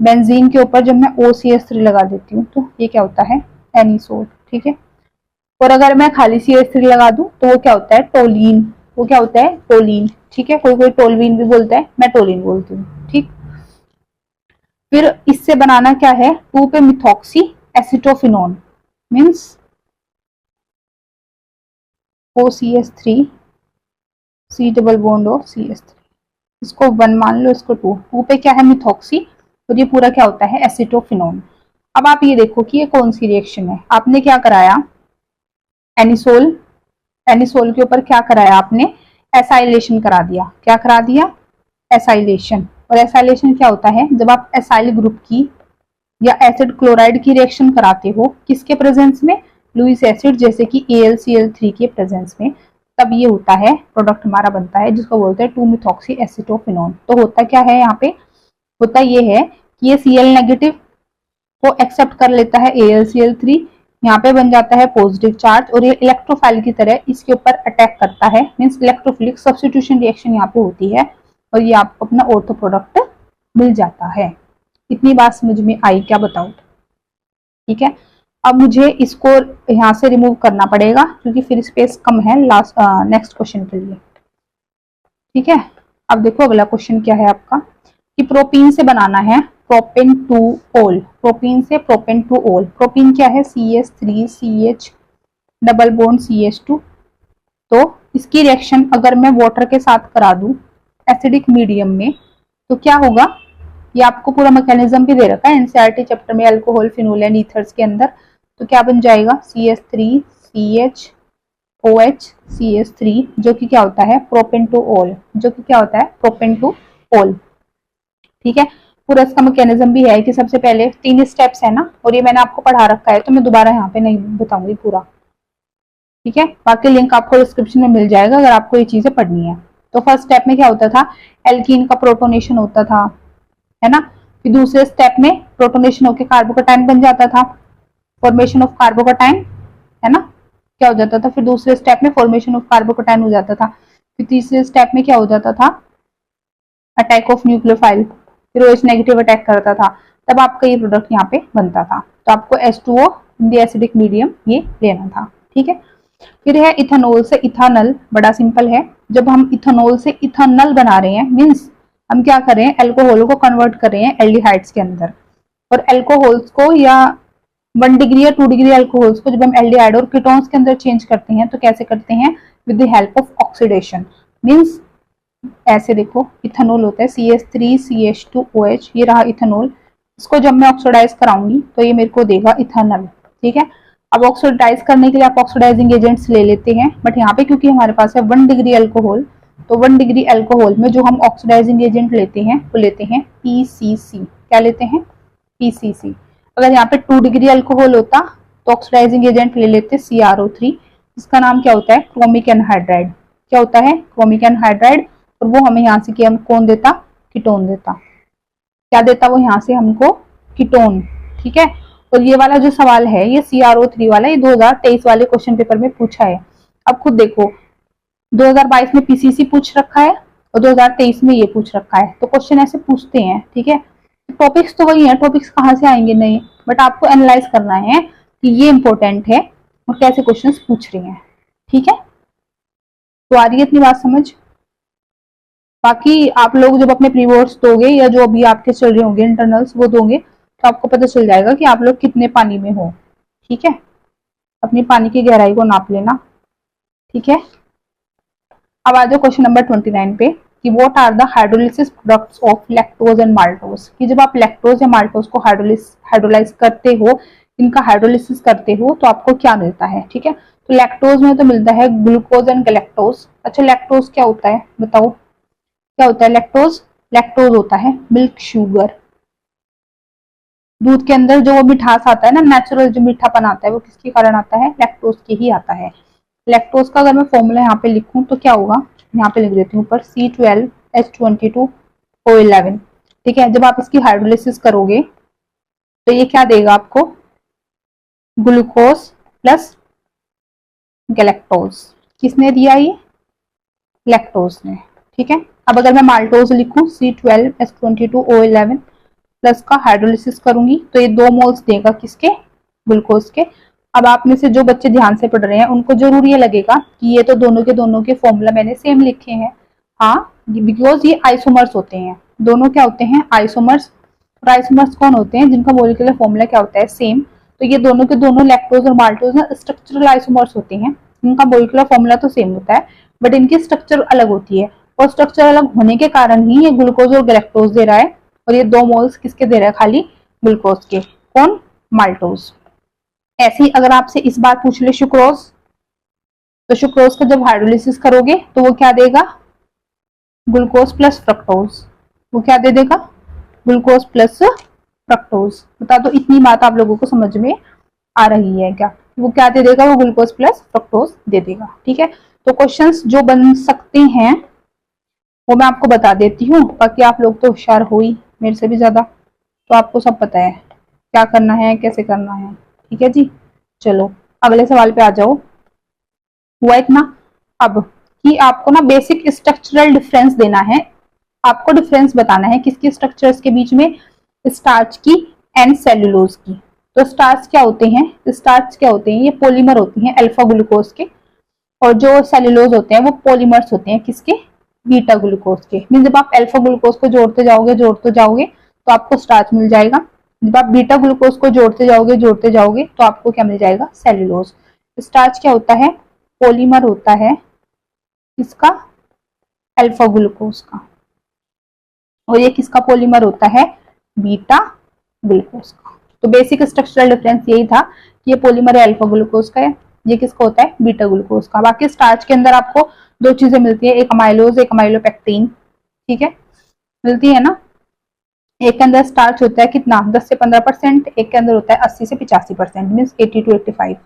बेंजीन के ऊपर जब मैं OCH3 लगा देती हूँ तो ये क्या होता है, एनिसोल। ठीक है, और अगर मैं खाली CH3 लगा दूं तो वो क्या होता है, टोलीन। वो क्या होता है, टोलीन। ठीक है, कोई कोई टोलवीन भी बोलता है, मैं टोलीन बोलती हूँ। ठीक, फिर इससे बनाना क्या है, 2 पे methoxy acetophenone means OCH3 C double bond और CH3, इसको 1 मान लो, इसको 2 पे क्या है, मिथॉक्सी, और ये पूरा क्या होता है, एसिटोफिनोन। अब आप ये देखो कि ये कौन सी रिएक्शन है। आपने क्या कराया, एनिसोल, एनिसोल के ऊपर क्या कराया आपने, एसाइलेशन करा दिया। क्या करा दिया, एसाइलेशन। और एसाइलेशन क्या होता है, जब आप एसाइल ग्रुप की या एसिड क्लोराइड की रिएक्शन कराते हो, किसके प्रेजेंस में, लुइस एसिड जैसे कि AlCl3 के प्रेजेंस में, तब ये होता है, प्रोडक्ट हमारा बनता है जिसको बोलते हैं 2-मिथॉक्सी एसिटोफिनोन। तो होता क्या है यहाँ पे, होता ये है कि ये Cl नेगेटिव को एक्सेप्ट कर लेता है AlCl3, यहाँ पे बन जाता है पॉजिटिव चार्ज, और ये इलेक्ट्रोफाइल की तरह इसके ऊपर अटैक करता है, मीन्स इलेक्ट्रोफिलिक सब्स्टिट्यूशन रिएक्शन यहाँ पे होती है, और ये आपको अपना ऑर्थो प्रोडक्ट मिल जाता है। इतनी बात समझ में आई क्या, बताओ? ठीक है, अब मुझे इसको यहाँ से रिमूव करना पड़ेगा क्योंकि फिर स्पेस कम है लास्ट नेक्स्ट क्वेश्चन के लिए। ठीक है, अब देखो अगला क्वेश्चन क्या है आपका, कि प्रोपीन से बनाना है प्रोपेन टू ओल। प्रोपीन से प्रोपेन टू ओल, प्रोपीन क्या है, CH3CH डबल बॉन्ड CH2। तो इसकी रिएक्शन अगर मैं वाटर के साथ करा दूं एसिडिक मीडियम में तो क्या होगा, ये आपको पूरा मैकेनिज्म भी दे रखा है एनसीईआरटी चैप्टर में, अल्कोहल, फिनोल एंड ईथर्स के अंदर। तो क्या बन जाएगा, CH3CHOH CH3, जो कि क्या होता है, प्रोपेन टू ओल, जो कि क्या होता है, प्रोपेन टू ओल। ठीक है, पूरा इसका मैकेनिज्म भी है कि सबसे पहले 3 स्टेप्स है ना, और ये मैंने आपको पढ़ा रखा है तो मैं दोबारा यहाँ पे नहीं बताऊंगी पूरा। ठीक है, बाकी लिंक आपको डिस्क्रिप्शन में मिल जाएगा अगर आपको ये चीजें पढ़नी है। तो फर्स्ट स्टेप में क्या होता था, एल्कीन का प्रोटोनेशन होता था, है ना। फिर दूसरे स्टेप में प्रोटोनेशन होकर कार्बोकैटायन बन जाता था, फॉर्मेशन ऑफ कार्बोकैटायन, है ना, क्या हो जाता था। फिर दूसरे स्टेप में फॉर्मेशन ऑफ कार्बोकैटायन हो जाता था। फिर तीसरे स्टेप में क्या हो जाता था, अटैक ऑफ न्यूक्लियोफाइल, फिर OH नेगेटिव अटैक करता था, तब आपका ये प्रोडक्ट यहाँ पे बनता था। तो आपको H2O in the acidic medium ये लेना था। ठीक है, फिर है इथेनॉल से इथानल, बड़ा सिंपल है। जब हम इथेनॉल से इथानल बना रहे हैं मीन्स हम क्या कर रहे हैं, एल्कोहल को कन्वर्ट कर रहे हैं एल्डिहाइड्स के अंदर। और एल्कोहल्स को या 1 डिग्री या 2 डिग्री एल्कोहल्स को जब हम एल्डिहाइड और कीटोन्स के अंदर चेंज करते हैं तो कैसे करते हैं, with the help of oxidation. Means ऐसे देखो, इथेनॉल होता है CH3CH2OH, ये रहा इथेनॉल। इसको जब मैं ऑक्सीडाइज कराऊंगी तो ये मेरे को देगा इथेनॉल। ठीक है, अब ऑक्सीडाइज करने के लिए आप ऑक्सीडाइजिंग एजेंट्स ले लेते हैं, बट यहाँ पे क्योंकि हमारे पास है 1 डिग्री अल्कोहल, तो 1 डिग्री अल्कोहल में जो हम ऑक्सीडाइजिंग एजेंट लेते हैं वो लेते हैं PCC। क्या लेते हैं, PCC। अगर यहाँ पे 2 डिग्री अल्कोहल होता तो ऑक्सीडाइजिंग एजेंट ले लेते CrO3, जिसका नाम क्या होता है, क्रोमिक एनहाइड्राइड। क्या होता है, क्रोमिक एनहाइड्राइड। और वो हमें यहाँ से क्या कौन देता, कीटोन देता। क्या देता वो यहाँ से हमको, कीटोन। ठीक है, और ये वाला जो सवाल है ये CrO3 वाला, ये 2023 वाले क्वेश्चन पेपर में पूछा है। अब खुद देखो, 2022 में PCC पूछ रखा है और 2023 में ये पूछ रखा है, तो क्वेश्चन ऐसे पूछते हैं। ठीक है, टॉपिक्स तो वही है, टॉपिक्स कहाँ से आएंगे नहीं, बट आपको एनालाइज करना है कि ये इंपॉर्टेंट है और कैसे क्वेश्चंस पूछ रहे हैं। ठीक है, तो आ रही है इतनी बात समझ। बाकी आप लोग जब अपने प्री बोर्ड्स दोगे या जो अभी आपके चल रहे होंगे इंटरनल्स वो दोगे, तो आपको पता चल जाएगा कि आप लोग कितने पानी में हो। ठीक है, अपनी पानी की गहराई को नाप लेना। ठीक है, अब आ जाओ क्वेश्चन नंबर 29 पे कि what are the hydrolysis products of lactose and maltose, कि जब आप लैक्टोज या माल्टोज को हाइड्रोलाइज करते हो, इनका हाइड्रोलिसिस करते हो तो आपको क्या मिलता है। ठीक है, तो लैक्टोज में तो मिलता है ग्लूकोज एंड गैलेक्टोज। अच्छा, लैक्टोज क्या होता है बताओ, क्या होता है लैक्टोज? लैक्टोज होता है मिल्क शुगर। दूध के अंदर जो वो मिठास आता है ना, नेचुरल जो मीठापन आता है, वो किसके कारण आता है? लैक्टोज के ही आता है। लैक्टोज का अगर मैं फॉर्मूला यहाँ पे लिखूं तो क्या होगा, यहाँ पे लिख देती हूँ ऊपर C12H22O11। ठीक है, जब आप इसकी हाइड्रोलिसिस करोगे तो ये क्या देगा आपको? Glucose plus galactose. किसने दिया? ये लैक्टोज ने। ठीक है, अब अगर मैं माल्टोज लिखूं C12H22O11 प्लस का हाइड्रोलिसिस करूंगी तो ये 2 मोल्स देगा किसके? ग्लूकोज के। अब आप में से जो बच्चे ध्यान से पढ़ रहे हैं उनको जरूर ये लगेगा कि ये तो दोनों के फॉर्मूला मैंने सेम लिखे हैं। हाँ, बिकॉज ये आइसोमर्स होते हैं, दोनों क्या होते हैं? आइसोमर्स। और आइसोमर्स कौन होते हैं? जिनका मॉलिक्यूलर फॉर्मूला क्या होता है? सेम। तो ये दोनों के दोनों लैक्टोज और माल्टोज ना स्ट्रक्चरल आइसोमर्स होते हैं, इनका मॉलिक्यूलर फॉर्मूला तो सेम होता है बट इनकी स्ट्रक्चर अलग होती है, और स्ट्रक्चर अलग होने के कारण ही ये ग्लूकोज और गैलेक्टोज दे रहा है। और ये 2 मोल्स किसके दे रहा है? खाली ग्लूकोज के। कौन? माल्टोज। ऐसे ही अगर आपसे इस बार पूछ ले सुक्रोज, तो सुक्रोज का जब हाइड्रोलिसिस करोगे तो वो क्या देगा? Glucose plus fructose. वो क्या दे देगा? Glucose plus fructose. बता दो इतनी बात आप लोगों को समझ में आ रही है क्या? वो क्या दे देगा? वो ग्लूकोज प्लस फ्रक्टोज दे देगा। ठीक है, तो क्वेश्चंस जो बन सकते हैं वो मैं आपको बता देती हूँ, बाकी आप लोग तो होशियार हो ही मेरे से भी ज्यादा, तो आपको सब पता है क्या करना है, कैसे करना है। ठीक है जी, चलो अगले सवाल पे आ जाओ। हुआ इतना? अब कि आपको ना बेसिक स्ट्रक्चरल डिफरेंस देना है, आपको डिफरेंस बताना है किसकी स्ट्रक्चर्स के बीच में? स्टार्च की एंड सेलुलोज की। तो स्टार्च क्या होते हैं? स्टार्च क्या होते हैं? ये पॉलीमर होती हैं अल्फा ग्लूकोज के, और जो सेलुलोज होते हैं वो पॉलीमर्स होते हैं किसके? बीटा ग्लूकोज के। मीन जब आप अल्फा ग्लूकोज को जोड़ते जाओगे तो आपको स्टार्च मिल जाएगा। जब आप बीटा ग्लूकोज को जोड़ते जाओगे तो आपको क्या मिल जाएगा? सेलुलोज। स्टार्च क्या होता है? पॉलीमर होता है किसका? अल्फा ग्लूकोज का। और ये किसका पॉलीमर होता है? बीटा ग्लूकोज का। तो बेसिक स्ट्रक्चरल डिफरेंस यही था कि ये पॉलीमर है अल्फा ग्लूकोज का है, ये किसका होता है? बीटा ग्लूकोज का। बाकी स्टार्च के अंदर आपको 2 चीजें मिलती है, एक अमाइलोज एक अमाइलोपेक्टिन। ठीक है, मिलती है ना। एक के अंदर स्टार्च होता है कितना? 10 से 15%, एक के अंदर होता है 80 से 85%, मीन 80 to 85।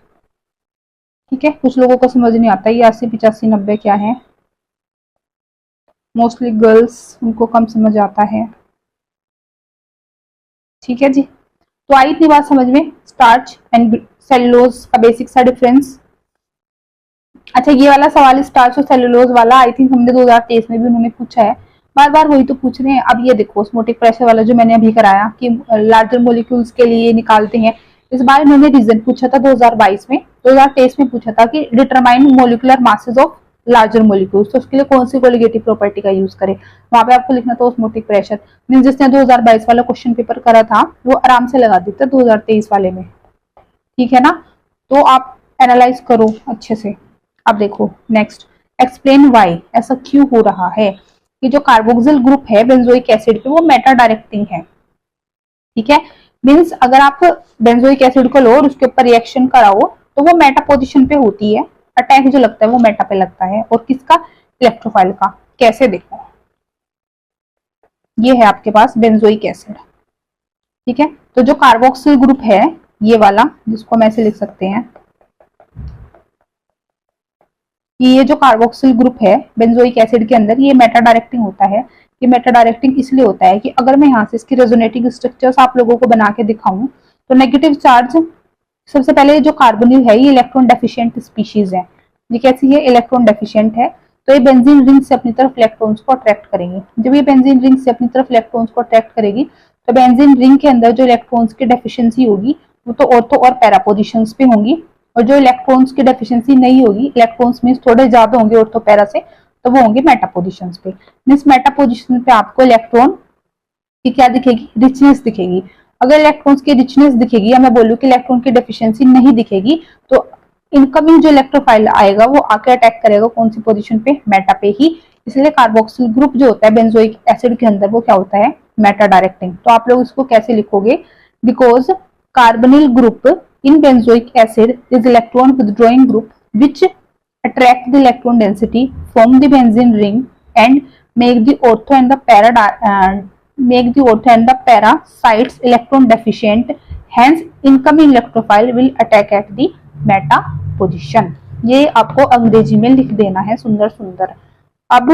ठीक है, कुछ लोगों को समझ नहीं आता ये 80 85 90 क्या है, मोस्टली गर्ल्स, उनको कम समझ आता है। ठीक है जी, तो आई इतनी बात समझ में, स्टार्च एंड सेलुलोज का बेसिक सा डिफरेंस। अच्छा, ये वाला सवाल स्टार्च और सेलुलोज वाला आई थिंक हमने 2023 में भी उन्होंने पूछा है, बार बार वही तो पूछ रहे हैं। अब ये देखो ऑस्मोटिक प्रेशर वाला जो मैंने अभी कराया कि लार्जर मोलिक्यूल्स के लिए निकालते हैं, इस बार इन्होंने रीजन पूछा था 2022 में, 2023 में पूछा था कि determine molecular masses of larger molecules, तो उसके लिए कौन सी कोलिगेटिव प्रॉपर्टी का यूज करें। वहां पे आपको लिखना था ऑस्मोटिक प्रेशर। मीन जिसने 2022 वाला क्वेश्चन पेपर करा था वो आराम से लगा देता 2023 वाले में। ठीक है ना, तो आप एनालाइज करो अच्छे से। अब देखो नेक्स्ट, एक्सप्लेन वाई, ऐसा क्यों हो रहा है कि जो कार्बोक्सिल ग्रुप है बेंजोइक एसिड पे वो मेटा डायरेक्टिंग है। ठीक है, मींस अगर आप बेंजोइक एसिड को लो और उसके ऊपर रिएक्शन कराओ तो वो मेटा पोजीशन पे होती है, अटैक जो लगता है वो मेटा पे लगता है, और किसका? इलेक्ट्रोफाइल का। कैसे? देखो ये है आपके पास बेंजोइक एसिड। ठीक है, तो जो कार्बोक्सिल ग्रुप है ये वाला, जिसको हम ऐसे लिख सकते हैं कि ये जो कार्बोक्सिल ग्रुप है बेंजोइक एसिड के अंदर, ये मेटा डायरेक्टिंग होता है। ये मेटा डायरेक्टिंग इसलिए होता है कि अगर मैं यहाँ से इसकी रेजोनेटिंग स्ट्रक्चर्स आप लोगों को बना के दिखाऊं तो नेगेटिव चार्ज, सबसे पहले जो कार्बोनिल है ये इलेक्ट्रॉन डेफिशिएंट स्पीशीज है। ये कैसी है? इलेक्ट्रॉन डेफिशिएंट है, तो ये बेंजीन रिंग से अपनी तरफ इलेक्ट्रॉन्स को अट्रैक्ट करेंगे। जब ये बेंजीन रिंग से अपनी तरफ इलेक्ट्रॉन्स को अट्रैक्ट करेगी तो बेंजीन रिंग के अंदर जो इलेक्ट्रॉन्स की डेफिशिएंसी होगी वो तो ऑर्थो और पैरा पोजीशंस पे होंगी, और जो इलेक्ट्रॉन्स की डेफिशिएंसी नहीं होगी, इलेक्ट्रॉन्स मींस थोड़े ज्यादा होंगे ऑर्थो पैरा से, तो वो होंगे मेटा पोजीशंस पे। मींस मेटा पोजीशन पे आपको इलेक्ट्रॉन की क्या दिखेगी? रिचनेस दिखेगी। अगर इलेक्ट्रॉन्स की रिचनेस दिखेगी या मैं बोलूँ कि इलेक्ट्रॉन की डेफिशिएंसी नहीं दिखेगी तो इनकमिंग जो इलेक्ट्रोफाइल आएगा वो आके अटैक करेगा कौन सी पोजीशन पे, मेटा पे ही। इसलिए कार्बोक्सिल ग्रुप जो होता है बेंजोइक एसिड के अंदर वो क्या होता है, मेटा डायरेक्टिंग। तो आप लोग इसको कैसे लिखोगे, because carbonyl group in benzoic acid is electron withdrawing group which attract the electron density, form the benzene ring and make the ortho and the para sites electron deficient. Hence incoming electrophile will attack at the meta position. ये आपको अंग्रेजी में लिख देना है सुंदर सुंदर। अब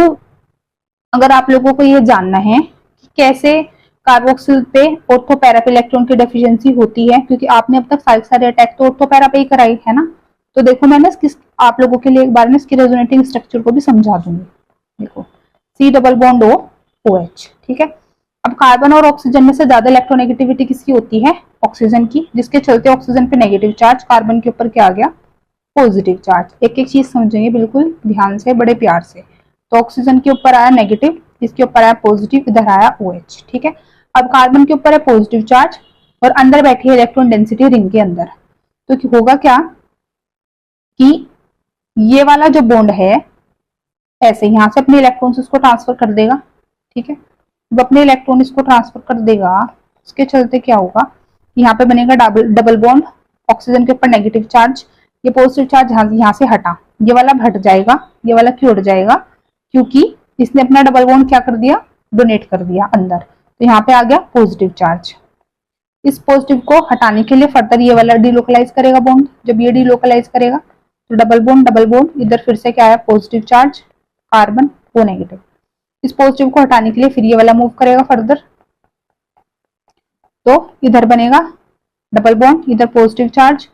अगर आप लोगों को ये जानना है कि कैसे कार्बोक्सिल पे ऑर्थो पैरा पे इलेक्ट्रॉन की डेफिशिएंसी होती है, क्योंकि आपने अब तक सारे अटैक तो ऑर्थो पैरा पे ही कराई है ना, तो देखो मैंने आप लोगों के लिए एक बार में इसकी रेजोनेटिंग स्ट्रक्चर को भी समझा दूंगी। देखो C double bond O OH, ठीक है। अब कार्बन और ऑक्सीजन में से ज्यादा इलेक्ट्रोनेगेटिविटी किसकी होती है, ऑक्सीजन की, जिसके चलते ऑक्सीजन पे नेगेटिव चार्ज, कार्बन के ऊपर क्या आ गया, पॉजिटिव चार्ज। एक एक चीज समझेंगे बिल्कुल ध्यान से, बड़े प्यार से। तो ऑक्सीजन के ऊपर आया नेगेटिव, इसके ऊपर आया पॉजिटिव, इधर आया OH, ठीक है। अब कार्बन के ऊपर है पॉजिटिव चार्ज और अंदर बैठी है इलेक्ट्रॉन डेंसिटी रिंग के अंदर, तो होगा क्या कि ये वाला जो बॉन्ड है ऐसे यहां से अपने इलेक्ट्रॉन्स इसको ट्रांसफर कर देगा, ठीक है। जब अपने इलेक्ट्रॉन इसको ट्रांसफर कर देगा इसके चलते क्या होगा, यहाँ पे बनेगा डबल बॉन्ड, ऑक्सीजन के ऊपर नेगेटिव चार्ज, ये पॉजिटिव चार्ज यहाँ से हटा, ये वाला हट जाएगा, ये वाला क्यों हट जाएगा, क्योंकि इसने अपना डबल बॉन्ड क्या कर दिया, डोनेट कर दिया अंदर, तो यहाँ पे आ गया पॉजिटिव चार्ज। इस पॉजिटिव को हटाने के लिए फर्दर ये वाला डीलोकलाइज करेगा बॉन्ड, जब ये डीलोकलाइज करेगा तो डबल बॉन्ड, इधर फिर से क्या आया पॉजिटिव चार्ज, कार्बन वो नेगेटिव। इस पॉजिटिव को हटाने के लिए फिर ये वाला मूव करेगा फर्दर, तो इधर बनेगा डबल बॉन्ड, इधर पॉजिटिव चार्ज,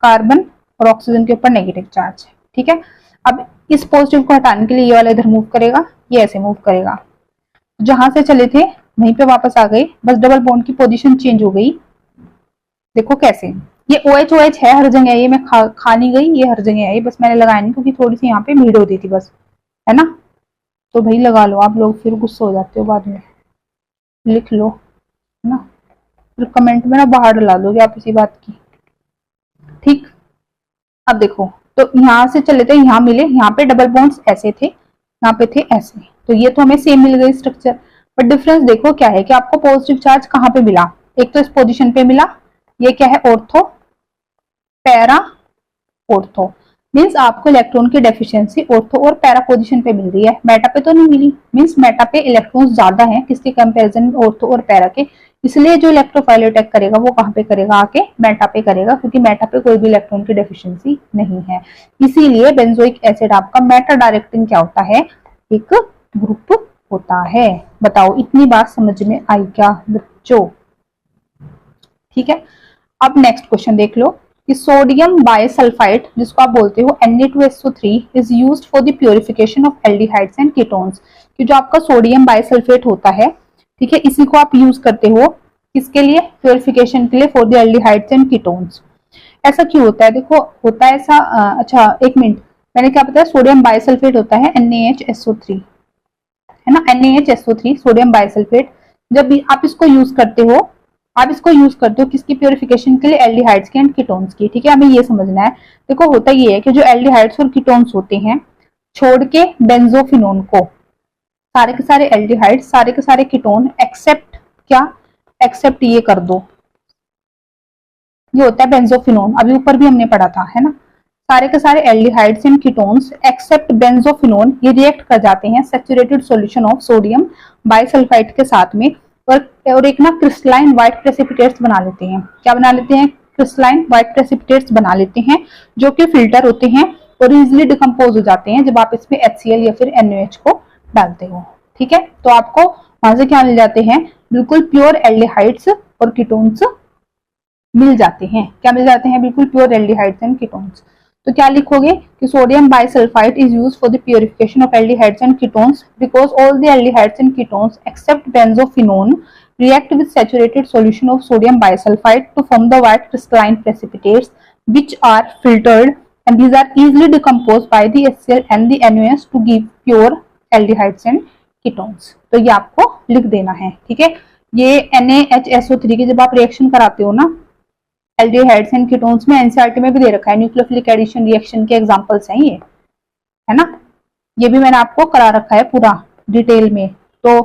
कार्बन और ऑक्सीजन के ऊपर नेगेटिव चार्ज, ठीक है। अब इस पॉजिटिव को हटाने के लिए ये वाला इधर मूव करेगा, ये ऐसे मूव करेगा, जहां से चले थे वहीं पे वापस आ गए, बस डबल बॉन्ड की पोजीशन चेंज हो गई। देखो कैसे, ये OH है हर जगह, ये मैं खा नहीं गई, ये हर जगह है, बस मैंने लगाया नहीं क्योंकि थोड़ी सी यहाँ पे भीड़ होती थी बस, है ना। तो भाई लगा लो, आप लोग फिर गुस्सा हो जाते हो बाद में, लिख लो है ना, फिर कमेंट में ना बाहर डला दोगे आप इसी बात की, ठीक। अब देखो तो यहाँ से चले थे, यहाँ मिले, यहाँ पे डबल बॉन्ड्स ऐसे थे, यहाँ पे थे ऐसे, तो ये तो हमें सेम मिल गई स्ट्रक्चर, बट डिफरेंस देखो क्या है कि आपको पॉजिटिव चार्ज कहाँ पे मिला, एक तो इस पोजीशन पे मिला, ये क्या है ऑर्थो पैरा ऑर्थो, मींस आपको इलेक्ट्रॉन की डेफिशिएंसी ऑर्थो और पैरा पोजीशन पे मिल रही है, मेटा पे तो नहीं मिली, मींस मेटा पे इलेक्ट्रॉन्स ज्यादा हैं किसके कंपैरिजन में, ऑर्थो और पैरा के, इसलिए जो इलेक्ट्रोफाइल अटैक करेगा वो कहाँ पे करेगा, आके मेटा पे करेगा, क्योंकि मेटा पे कोई भी इलेक्ट्रॉन की डेफिशिएंसी नहीं है। इसीलिए बेंजोइक एसिड आपका मेटा डायरेक्टिंग क्या होता है, एक ग्रुप होता है। बताओ इतनी बात समझ में आई क्या बच्चों, ठीक है। अब नेक्स्ट क्वेश्चन देख लो कि सोडियम बाइसल्फाइड जिसको आप बोलते हो Na2SO3 is used for the purification of aldehydes and ketones, कि जो आपका सोडियम बाइसल्फेट होता है, ठीक है, इसी को आप यूज करते हो किसके लिए, प्योरिफिकेशन के लिए, for the aldehydes and ketones. ऐसा क्यों होता है, देखो होता है ऐसा, अच्छा एक मिनट, मैंने क्या बताया, सोडियम बाइसल्फेट होता है NaHSO3, है ना, NaHSO3 सोडियम बाइसल्फेट। जब भी आप इसको यूज करते हो, आप इसको यूज करते हो किसकी प्योरिफिकेशन के लिए, एल्डिहाइड्स की एंड कीटोन्स की, ठीक है। हमें ये समझना है, देखो होता ये है कि जो एल्डिहाइड्स और कीटोन्स होते हैं छोड़ के बेंजोफिनोन को, सारे के सारे एल्डिहाइड्स, सारे के सारे कीटोन एक्सेप्ट क्या, एक्सेप्ट ये कर दो, ये होता है बेंजोफिनोन, अभी ऊपर भी हमने पढ़ा था, है ना। सारे के सारे aldehydes and ketones except benzophenone ये रिएक्ट कर जाते हैं saturated solution of sodium bisulphite के साथ में, और एक ना क्रिस्टलाइन व्हाइट प्रेसिपिटेट्स बना लेते हैं। क्या बना लेते हैं, क्रिस्टलाइन व्हाइट प्रेसिपिटेट्स बना लेते हैं, जो कि फिल्टर होते हैं और इजिली डिकम्पोज हो जाते हैं जब आप इसमें HCl या फिर NaOH को डालते हो, ठीक है। तो आपको वहां से क्या मिल जाते हैं, बिल्कुल प्योर एल्डिहाइड्स और कीटोन्स मिल जाते हैं। क्या मिल जाते हैं, बिल्कुल प्योर एल्डिहाइड्स एंड कीटोन्स। तो क्या लिखोगे कि sodium bisulphite is used for the purification of aldehydes and ketones because all the aldehydes and ketones except benzophenone react with saturated solution of sodium bisulfite to form the white crystalline precipitates which are filtered, and these are easily decomposed by the HCl and the NaOH to give pure aldehydes and ketones। तो ये आपको लिख देना है, ठीक है। ये NaHSO3 की जब आप रिएक्शन कराते हो ना एल्डिहाइड्स एंड कीटोन्स में, एनसीईआरटी में भी दे रखा है, न्यूक्लियोफिलिक एडिशन रिएक्शन के एग्जांपल्स हैं ये, है ना। ये भी मैंने आपको करा रखा है पूरा डिटेल में। तो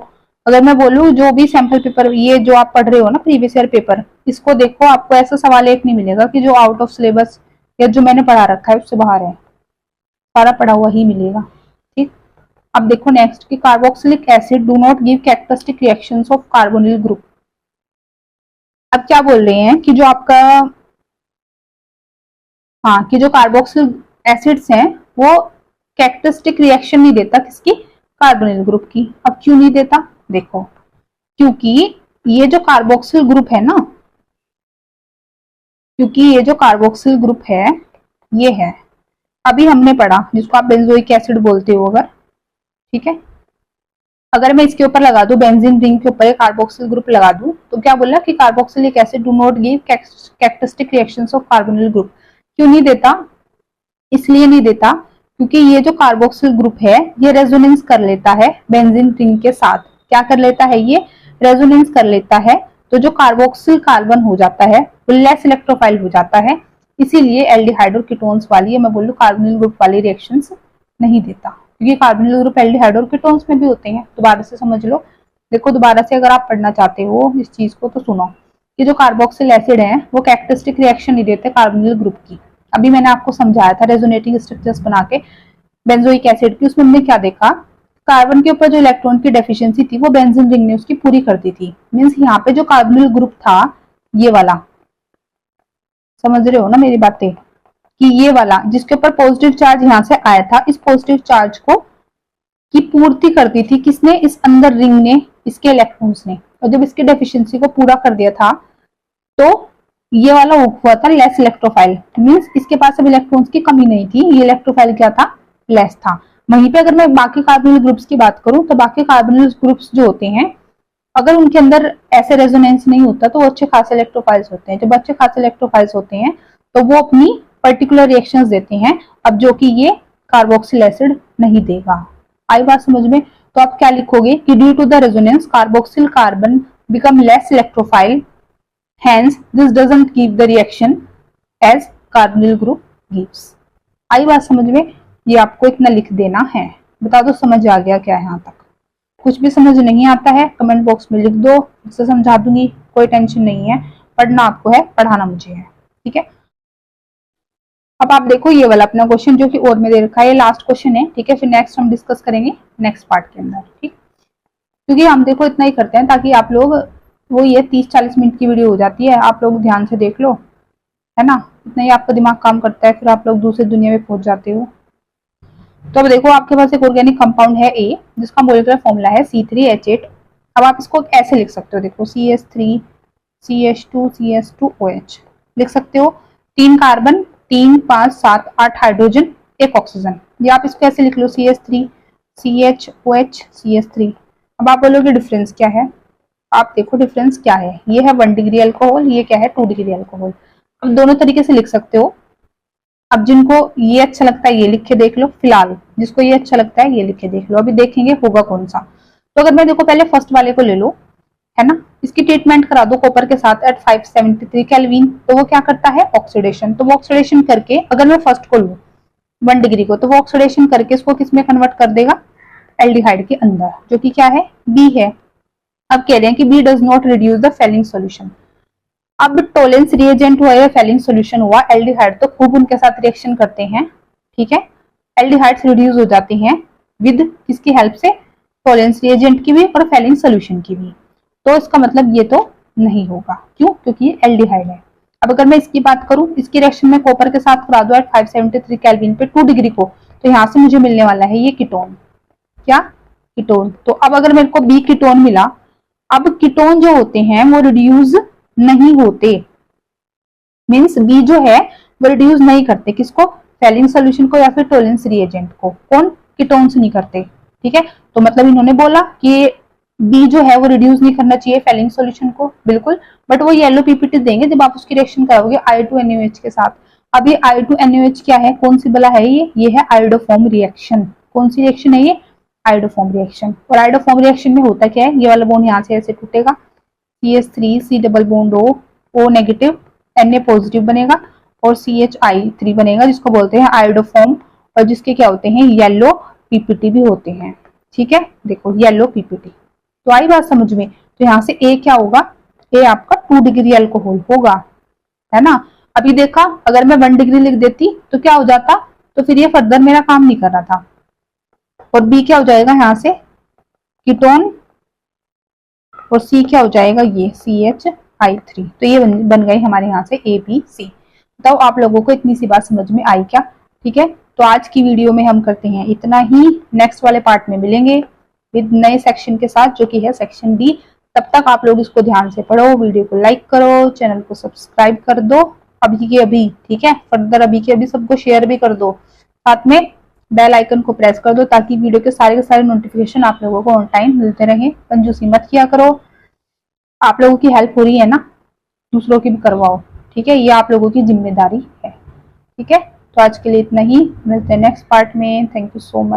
अगर मैं बोलूं जो भी सैंपल पेपर ये जो आप पढ़ रहे हो ना प्रीवियस ईयर पेपर, इसको देखो, आपको ऐसा सवाल एक नहीं मिलेगा कि जो आउट ऑफ सिलेबस या जो मैंने पढ़ा रखा है उससे बाहर है, सारा पढ़ा हुआ ही मिलेगा। ठीक, अब देखो नेक्स्ट कि carboxylic acid do not give characteristic reactions of carbonyl group. अब क्या बोल रहे हैं कि जो आपका हाँ कि जो कार्बोक्सिल एसिड्स हैं वो कैरेक्टरिस्टिक रिएक्शन नहीं देता किसकी, कार्बोनिल ग्रुप की। अब क्यों नहीं देता, देखो क्योंकि ये जो कार्बोक्सिल ग्रुप है ना, क्योंकि ये जो कार्बोक्सिल ग्रुप है ये है, अभी हमने पढ़ा जिसको आप बेंजोइक एसिड बोलते हो अगर, ठीक है। अगर मैं इसके ऊपर लगा दूं बेंजीन रिंग के ऊपर एक कार्बोक्सिल ग्रुप लगा दूं तो क्या बोला कि carboxylic acid do not give characteristic reactions of carbonyl group. क्यों नहीं देता, इसलिए नहीं देता क्योंकि ये जो कार्बोक्सिल ग्रुप है ये रेजोनेंस कर लेता है बेंजीन रिंग के साथ। क्या कर लेता है, ये रेजोनेंस कर लेता है, तो जो कार्बोक्सिल कार्बन हो जाता है वो लेस इलेक्ट्रोफाइल हो जाता है, इसीलिए एल्डिहाइड और कीटोन्स वाली मैं बोलूँ कार्बोनिल ग्रुप वाली रिएक्शंस नहीं देता, क्योंकि कार्बोनिल ग्रुप एल्डिहाइड और कीटोन्स में भी होते हैं। दोबारा से समझ लो, देखो दोबारा से अगर आप पढ़ना चाहते हो इस चीज को तो सुनो कि जो कार्बोक्सिल एसिड है वो कैरेक्टरिस्टिक रिएक्शन नहीं देते कार्बोनिल ग्रुप की। अभी मैंने आपको समझाया था रेजोनेटिंग स्ट्रक्चर्स बना के बेंजोइक एसिड की, उसमें हमने क्या देखा, कार्बन के ऊपर जो इलेक्ट्रॉन की डेफिशिएंसी थी वो बेंजीन रिंग ने उसकी पूरी कर दी थी। मींस यहाँ पे जो कार्बोनिल ग्रुप था ये वाला, समझ रहे हो ना मेरी बातें, कि ये वाला जिसके ऊपर पॉजिटिव चार्ज यहाँ से आया था, इस पॉजिटिव चार्ज को की पूर्ति कर दी थी किसने, इस अंदर रिंग ने, इसके इलेक्ट्रॉन्स ने। और जब इसके डेफिशिएंसी को पूरा कर दिया था तो ये वाला हुआ था लेस इलेक्ट्रोफाइल, मींस इसके पास अब इलेक्ट्रॉन्स की कमी नहीं थी, ये इलेक्ट्रोफाइल क्या था, लेस था। वहीं पे अगर मैं बाकी कार्बोनिल ग्रुप्स की बात करूं तो बाकी कार्बोनिल ग्रुप्स जो होते हैं अगर उनके अंदर ऐसे रेजोनेंस नहीं होता तो वो अच्छे खासे इलेक्ट्रोफाइल्स होते हैं। जब अच्छे खासे इलेक्ट्रोफाइल्स होते हैं तो वो अपनी पर्टिकुलर रिएक्शंस देते हैं, अब जो कि ये कार्बोक्सिल एसिड नहीं देगा। आई बात समझ में, तो आप क्या लिखोगे कि due to the resonance carboxyl carbon become less electrophile, hence this doesn't give the reaction as carbonyl group gives। आई बात समझ में, ये आपको इतना लिख देना है। बता दो समझ आ गया क्या है यहाँ तक, कुछ भी समझ नहीं आता है कमेंट बॉक्स में लिख दो, उससे समझा दूंगी, कोई टेंशन नहीं है, पढ़ना आपको है पढ़ाना मुझे है, ठीक है। अब आप देखो ये वाला अपना क्वेश्चन जो कि और में दे रखा है, ये लास्ट क्वेश्चन है, ठीक है, फिर नेक्स्ट हम डिस्कस करेंगे नेक्स्ट पार्ट के अंदर, ठीक। क्योंकि हम देखो इतना ही करते हैं ताकि आप लोग, वो ये 30-40 मिनट की वीडियो हो जाती है, आप लोग ध्यान से देख लो, है ना, इतना ही आपका दिमाग काम करता है, फिर आप लोग दूसरी दुनिया में पहुंच जाते हो। तो अब देखो आपके पास एक ऑर्गेनिक कंपाउंड है ए जिसका मोलिकुलर फॉर्मूला है C3H8। अब आप इसको ऐसे लिख सकते हो, देखो CH3 CH2 CH2OH लिख सकते हो, 3 कार्बन 3 5 7 8 हाइड्रोजन 1 ऑक्सीजन, या आप इसको ऐसे लिख लो CH3 CHOH CH3। अब आप बोलोगे डिफरेंस क्या है, आप देखो डिफरेंस क्या है, ये है 1 डिग्री अल्कोहल, ये क्या है 2 डिग्री अल्कोहल। अब दोनों तरीके से लिख सकते हो, अब जिनको ये अच्छा लगता है ये लिख के देख लो, फिलहाल जिसको ये अच्छा लगता है ये लिख के देख लो, अभी देखेंगे होगा कौन सा। तो अगर मैं देखो पहले फर्स्ट वाले को ले लो, है ना, इसकी ट्रीटमेंट करा दो कॉपर के साथ एट 573 केल्विन, तो वो क्या करता है ऑक्सीडेशन, तो वो ऑक्सीडेशन करके, अगर मैं फर्स्ट को लूं 1 डिग्री को, तो वो ऑक्सीडेशन करके इसको किस में कन्वर्ट कर देगा, एल्डिहाइड के अंदर, जो कि क्या है बी है। अब कह रहे हैं कि B does not reduce the Fehling solution. अब टोलेंस रिएजेंट हुआ या फेलिंग सॉल्यूशन हुआ, एल्डिहाइड तो खूब उनके साथ रिएक्शन करते हैं, ठीक है, एल्डिहाइड्स रिड्यूस हो जाते हैं विद किसकी हेल्प से, टोलेंस रिएजेंट की भी और फेलिंग सॉल्यूशन की भी। तो इसका मतलब ये तो नहीं होगा, क्यों, क्योंकि ये एल्डिहाइड है। अब अगर मैं इसकी बात करूं, इसकी रिएक्शन में कॉपर के साथ करा दो एट 573 केल्विन पे 2 डिग्री को, तो यहाँ से मुझे मिलने वाला है ये कीटोन, क्या कीटोन। तो अब अगर मेरे को बी कीटोन मिला, अब कीटोन जो होते हैं वो रिड्यूस नहीं होते, मींस बी जो है वो रिड्यूस नहीं करते किसको, फेलिंग सॉल्यूशन को या फिर टोलेंस रिएजेंट को, कौन, कीटोन्स नहीं करते, ठीक है। तो मतलब इन्होंने बोला कि बी जो है वो रिड्यूस नहीं करना चाहिए फेलिंग सॉल्यूशन को, बिल्कुल, बट वो येलो पीपीटी देंगे जब आप उसकी रिएक्शन कराओगे I2NaOH के साथ। अब ये I2NaOH क्या है, कौन सी बला है ये है आयोडोफॉर्म रिएक्शन। कौन सी रिएक्शन है ये, आयोडोफॉर्म रिएक्शन। और आयोडोफॉर्म रिएक्शन में होता क्या है, ये वाला बॉन्ड यहाँ से ऐसे टूटेगा, CH3 C double bond O negative, Na positive बनेगा और CHI3 बनेगा जिसको बोलते हैं आयोडोफॉर्म, और जिसके क्या होते हैं येलो पीपीटी भी होते हैं। ठीक है, देखो येलो पीपीटी। तो आई बात समझ में। तो यहाँ से ए क्या होगा, ए आपका 2 डिग्री अल्कोहल होगा, है ना। अभी देखा, अगर मैं 1 डिग्री लिख देती तो क्या हो जाता, तो फिर ये फर्दर मेरा काम नहीं कर रहा था। और बी क्या हो जाएगा यहाँ से कीटोन, और सी क्या हो जाएगा ये CHI3। तो ये बन गए हमारे यहाँ से ABC। बताओ आप लोगों को इतनी सी बात समझ में आई क्या। ठीक है, तो आज की वीडियो में हम करते हैं इतना ही। नेक्स्ट वाले पार्ट में मिलेंगे विद नए सेक्शन के साथ, जो कि है सेक्शन D। तब तक आप लोग इसको ध्यान से पढ़ो, वीडियो को लाइक करो, चैनल को सब्सक्राइब कर दो अभी के अभी। ठीक है, फर्दर अभी के अभी सबको शेयर भी कर दो, साथ में बेल आइकन को प्रेस कर दो ताकि वीडियो के सारे नोटिफिकेशन आप लोगों को ऑन टाइम मिलते रहे। कंजूसी मत किया करो, आप लोगों की हेल्प हो रही है ना, दूसरों की भी करवाओ। ठीक है, ये आप लोगों की जिम्मेदारी है। ठीक है, तो आज के लिए इतना ही, मिलते हैं नेक्स्ट पार्ट में। Thank you so much.